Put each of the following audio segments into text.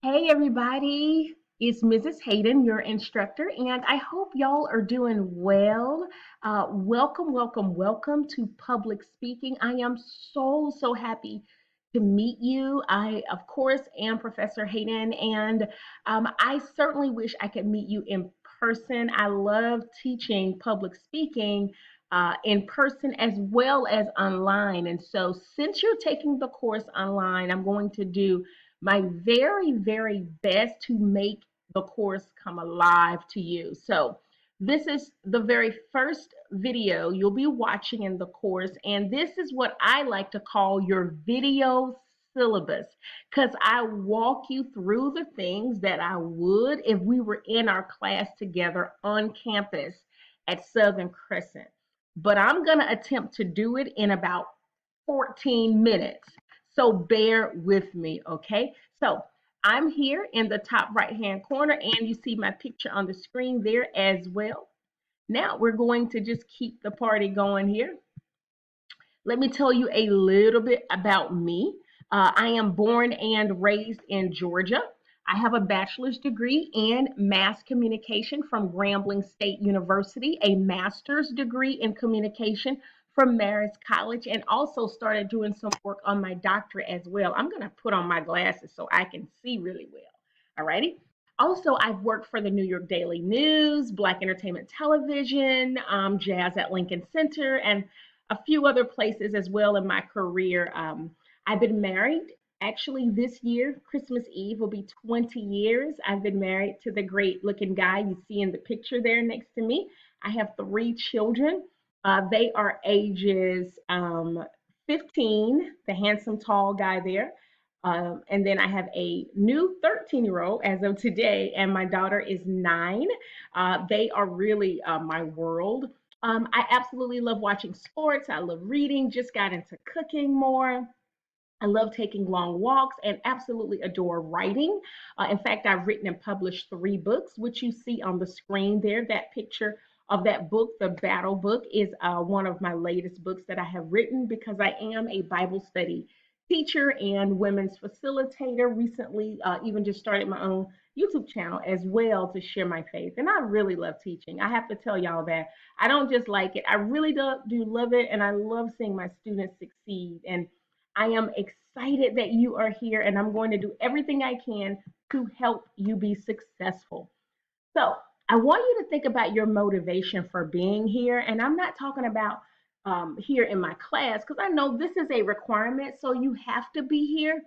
Hey everybody, it's Mrs. Hayden, your instructor, and I hope y'all are doing well. Welcome to public speaking. I am so happy to meet you. I, of course, am Professor Hayden, and I certainly wish I could meet you in person. I love teaching public speaking in person as well as online. And so, since you're taking the course online, I'm going to do my very best to make the course come alive to you. So this is the very first video you'll be watching in the course, and this is what I like to call your video syllabus because I walk you through the things that I would if we were in our class together on campus at Southern Crescent. But I'm going to attempt to do it in about 14 minutes. So bear with me, okay? So I'm here in the top right-hand corner, and you see my picture on the screen there as well. Now we're going to just keep the party going here. Let me tell you a little bit about me. I am born and raised in Georgia. I have a bachelor's degree in mass communication from Grambling State University, a master's degree in communication from Marist College, and also started doing some work on my doctorate as well. I'm going to put on my glasses so I can see really well. All righty. Also, I've worked for the New York Daily News, Black Entertainment Television, Jazz at Lincoln Center, and a few other places as well in my career. I've been married. Actually, this year, Christmas Eve, will be 20 years. I've been married to the great looking guy you see in the picture there next to me. I have three children. They are ages 15, the handsome tall guy there. And then I have a new 13-year-old as of today, and my daughter is 9. They are really my world. I absolutely love watching sports. I love reading, just got into cooking more. I love taking long walks and absolutely adore writing. In fact, I've written and published 3 books, which you see on the screen there. That picture of that book, the Battle Book, is one of my latest books that I have written because I am a Bible study teacher and women's facilitator. Recently, even just started my own YouTube channel as well to share my faith. And I really love teaching. I have to tell y'all that I don't just like it, I really do love it. And I love seeing my students succeed. And I am excited that you are here, and I'm going to do everything I can to help you be successful. So, I want you to think about your motivation for being here, and I'm not talking about here in my class because I know this is a requirement, so you have to be here.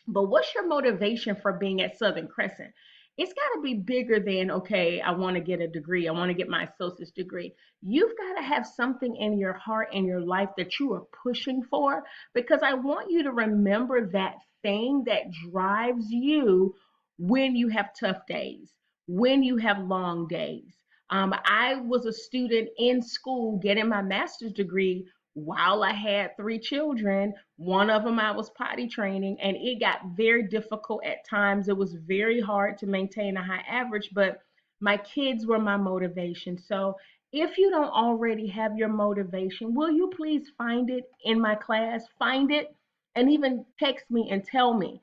But what's your motivation for being at Southern Crescent? It's got to be bigger than, okay, I want to get a degree. I want to get my associate's degree. You've got to have something in your heart and your life that you are pushing for because I want you to remember that thing that drives you when you have tough days, when you have long days. I was a student in school getting my master's degree while I had 3 children. One of them I was potty training, and it got very difficult at times. It was very hard to maintain a high average, but my kids were my motivation. So if you don't already have your motivation, will you please find it in my class? Find it and even text me and tell me.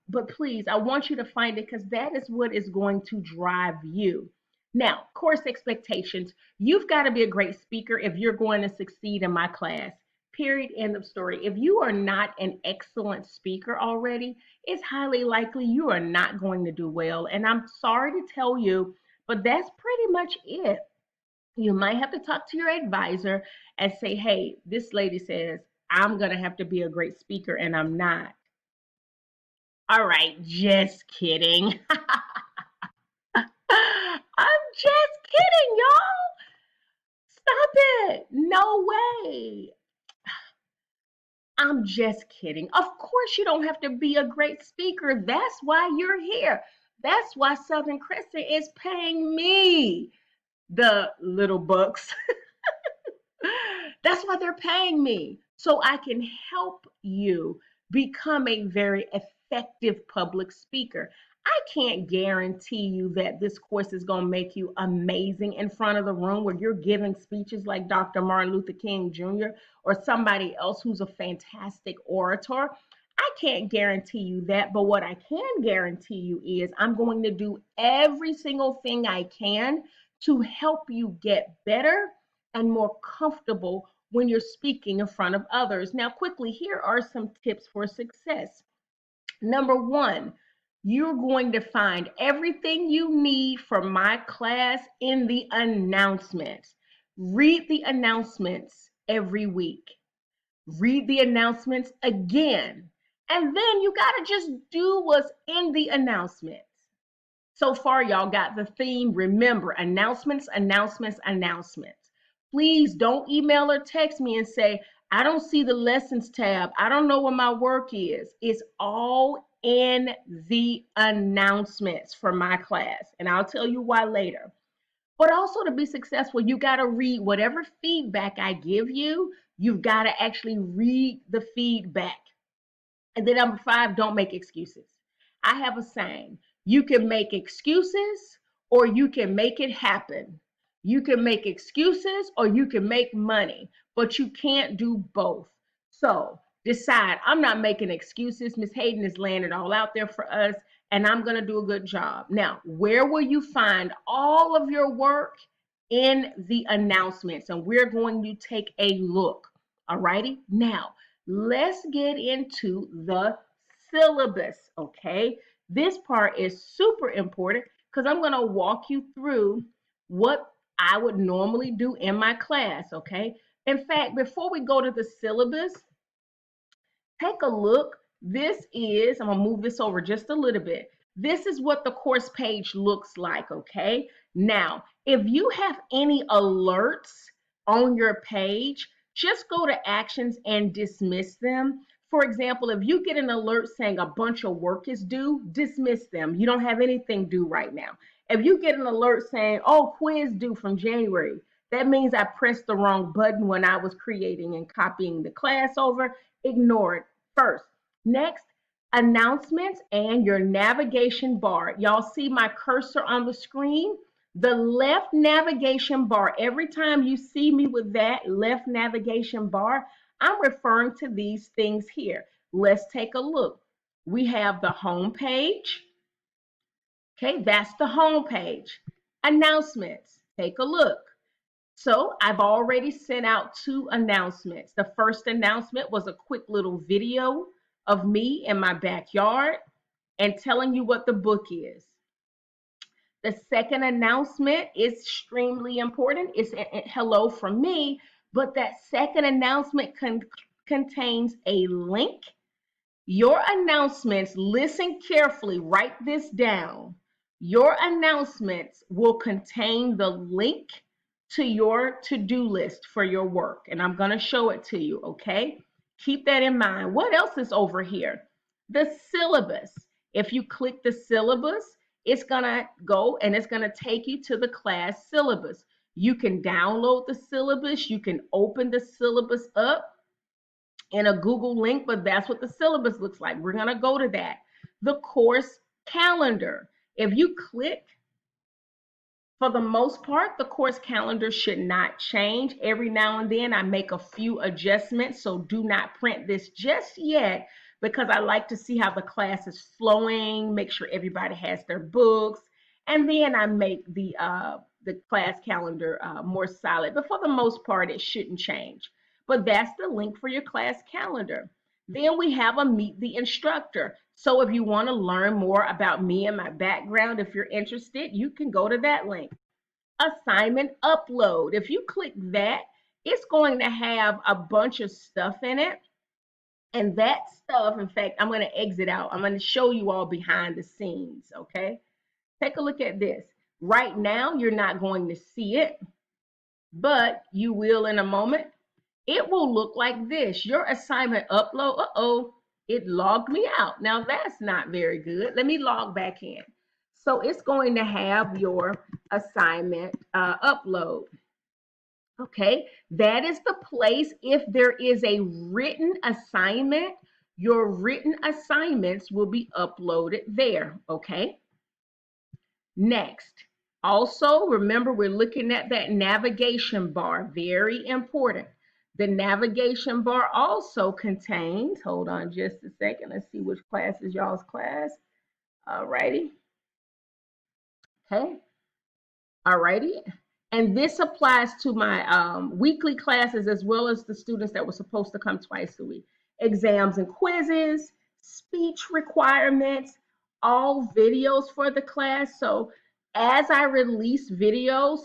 But please, I want you to find it because that is what is going to drive you. Now, course expectations. You've got to be a great speaker if you're going to succeed in my class. Period. End of story. If you are not an excellent speaker already, it's highly likely you are not going to do well. And I'm sorry to tell you, but that's pretty much it. You might have to talk to your advisor and say, hey, this lady says I'm going to have to be a great speaker and I'm not. All right, just kidding. I'm just kidding, y'all. Stop it. No way. I'm just kidding. Of course, you don't have to be a great speaker. That's why you're here. That's why Southern Crescent is paying me the little bucks. That's why they're paying me. So I can help you become a very effective public speaker. I can't guarantee you that this course is going to make you amazing in front of the room where you're giving speeches like Dr. Martin Luther King Jr. or somebody else who's a fantastic orator. I can't guarantee you that, but what I can guarantee you is I'm going to do every single thing I can to help you get better and more comfortable when you're speaking in front of others. Now, quickly, here are some tips for success. Number one, you're going to find everything you need for my class in the announcements. Read the announcements every week. Read the announcements again. And then you got to just do what's in the announcements. So far, y'all got the theme. Remember, announcements, announcements, announcements. Please don't email or text me and say, I don't see the lessons tab. I don't know what my work is. It's all in the announcements for my class. And I'll tell you why later. But also, to be successful, you got to read whatever feedback I give you. You've got to actually read the feedback. And then number five, don't make excuses. I have a saying, you can make excuses or you can make it happen. You can make excuses or you can make money, but you can't do both. So decide, I'm not making excuses. Miss Hayden is laying it all out there for us, and I'm going to do a good job. Now, where will you find all of your work? In the announcements, and we're going to take a look. All righty. Now, let's get into the syllabus, okay? This part is super important because I'm going to walk you through what I would normally do in my class, okay? In fact, before we go to the syllabus, take a look. This is, I'm going to move this over just a little bit. This is what the course page looks like, okay? Now, if you have any alerts on your page, just go to actions and dismiss them. For example, if you get an alert saying a bunch of work is due, dismiss them. You don't have anything due right now. If you get an alert saying, oh, quiz due from January, that means I pressed the wrong button when I was creating and copying the class over. Ignore it first. Next, announcements and your navigation bar. Y'all see my cursor on the screen? The left navigation bar, every time you see me with that left navigation bar, I'm referring to these things here. Let's take a look. We have the home page. Okay, that's the home page. Announcements, take a look. So I've already sent out 2 announcements. The first announcement was a quick little video of me in my backyard and telling you what the book is. The second announcement is extremely important. It's a hello from me, but that second announcement contains a link. Your announcements, listen carefully, write this down. Your announcements will contain the link to your to-do list for your work, and I'm going to show it to you, okay? Keep that in mind. What else is over here? The syllabus. If you click the syllabus, it's going to go and it's going to take you to the class syllabus. You can download the syllabus. You can open the syllabus up in a Google link, but that's what the syllabus looks like. We're going to go to that. The course calendar. If you click, for the most part, the course calendar should not change. Every now and then I make a few adjustments, so do not print this just yet because I like to see how the class is flowing, make sure everybody has their books, and then I make the class calendar more solid. But for the most part, it shouldn't change. But that's the link for your class calendar. Then we have a Meet the Instructor. So if you want to learn more about me and my background, if you're interested, you can go to that link. Assignment upload. If you click that, it's going to have a bunch of stuff in it. And that stuff, in fact, I'm going to exit out. I'm going to show you all behind the scenes, okay? Take a look at this. Right now, you're not going to see it, but you will in a moment. It will look like this. Your assignment upload, it logged me out. Now that's not very good. Let me log back in. So it's going to have your assignment upload. Okay, that is the place. If there is a written assignment, your written assignments will be uploaded there, okay? Next, also remember we're looking at that navigation bar, very important. The navigation bar also contains, hold on just a second, let's see which class is y'all's class. Alrighty, okay, alrighty. And this applies to my weekly classes as well as the students that were supposed to come twice a week. Exams and quizzes, speech requirements, all videos for the class. So as I release videos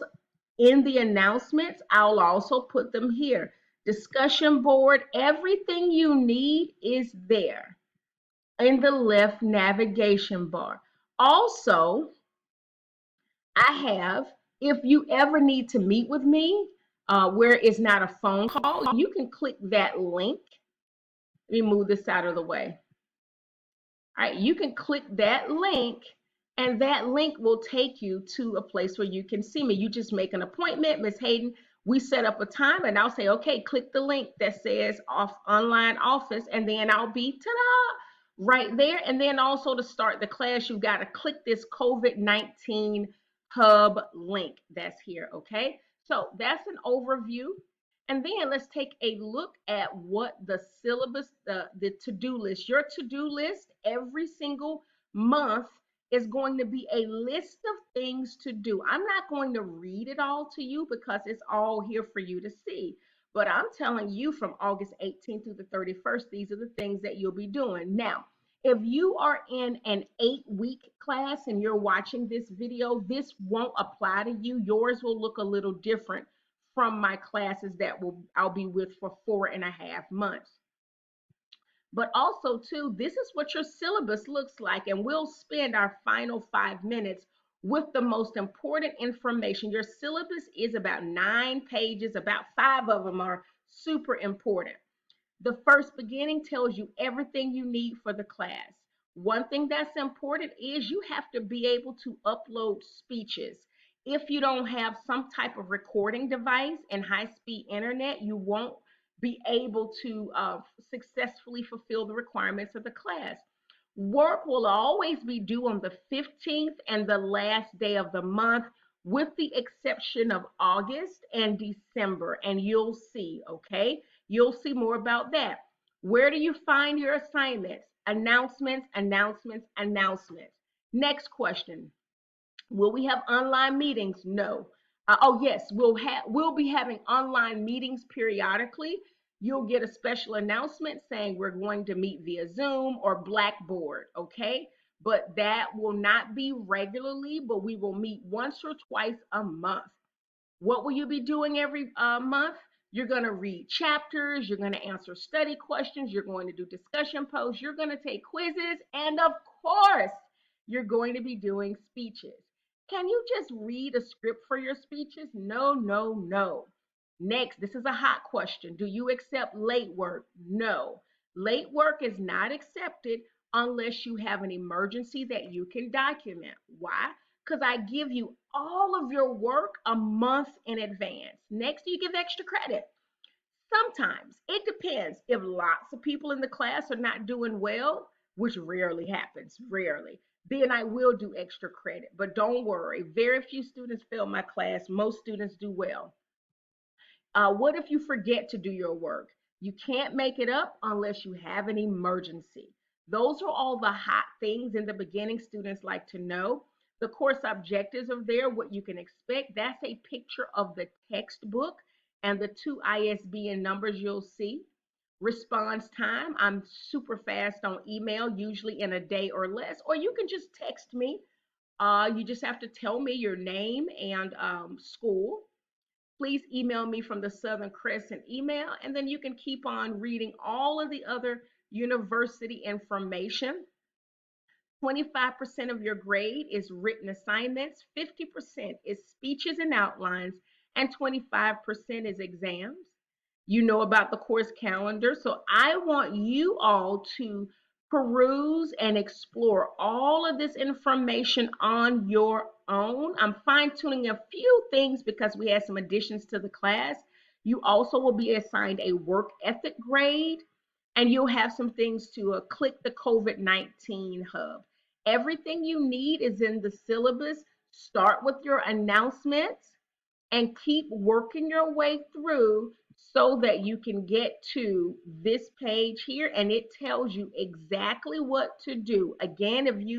in the announcements, I'll also put them here. Discussion board, everything you need is there in the left navigation bar. Also, I have, if you ever need to meet with me, where it's not a phone call, you can click that link. Let me move this out of the way. All right, you can click that link, and that link will take you to a place where you can see me. You just make an appointment, Miss Hayden. We set up a time, and I'll say, okay, click the link that says off online office, and then I'll be ta-da right there. And then also to start the class, you've got to click this COVID-19 hub link that's here. Okay, so that's an overview. And then let's take a look at what the syllabus, the to-do list, your to-do list every single month is going to be a list of things to do. I'm not going to read it all to you because it's all here for you to see. But I'm telling you from August 18th through the 31st, these are the things that you'll be doing. Now, if you are in an 8-week class and you're watching this video, this won't apply to you. Yours will look a little different from my classes that I'll be with for 4.5 months. But also too, this is what your syllabus looks like, and we'll spend our final 5 minutes with the most important information. Your syllabus is about 9 pages, about 5 of them are super important. The first beginning tells you everything you need for the class. One thing that's important is you have to be able to upload speeches. If you don't have some type of recording device and high-speed internet, you won't be able to successfully fulfill the requirements of the class. Work will always be due on the 15th and the last day of the month, with the exception of August and December. And you'll see, okay? You'll see more about that. Where do you find your assignments? Announcements, announcements, announcements. Next question. Will we have online meetings? No. Oh yes, we'll be having online meetings periodically. You'll get a special announcement saying we're going to meet via Zoom or Blackboard, okay? But that will not be regularly, but we will meet once or twice a month. What will you be doing every month? You're going to read chapters, you're going to answer study questions, you're going to do discussion posts, you're going to take quizzes, and of course, you're going to be doing speeches. Can you just read a script for your speeches? No, no, no. Next, this is a hot question. Do you accept late work? No. Late work is not accepted unless you have an emergency that you can document. Why? Because I give you all of your work a month in advance. Next, you give extra credit. Sometimes it depends. If lots of people in the class are not doing well, which rarely happens, rarely, then I will do extra credit. But don't worry, very few students fail my class. Most students do well. What if you forget to do your work? You can't make it up unless you have an emergency. Those are all the hot things in the beginning students like to know. The course objectives are there, what you can expect. That's a picture of the textbook and the 2 ISBN numbers you'll see. Response time, I'm super fast on email, usually in a day or less, or you can just text me. You just have to tell me your name and school. Please email me from the Southern Crescent email, and then you can keep on reading all of the other university information. 25% of your grade is written assignments, 50% is speeches and outlines, and 25% is exams. You know about the course calendar, so I want you all to peruse and explore all of this information on your own. I'm fine-tuning a few things because we had some additions to the class. You also will be assigned a work ethic grade, and you'll have some things to click the COVID-19 hub. Everything you need is in the syllabus. Start with your announcements and keep working your way through so that you can get to this page here, and it tells you exactly what to do. Again, if you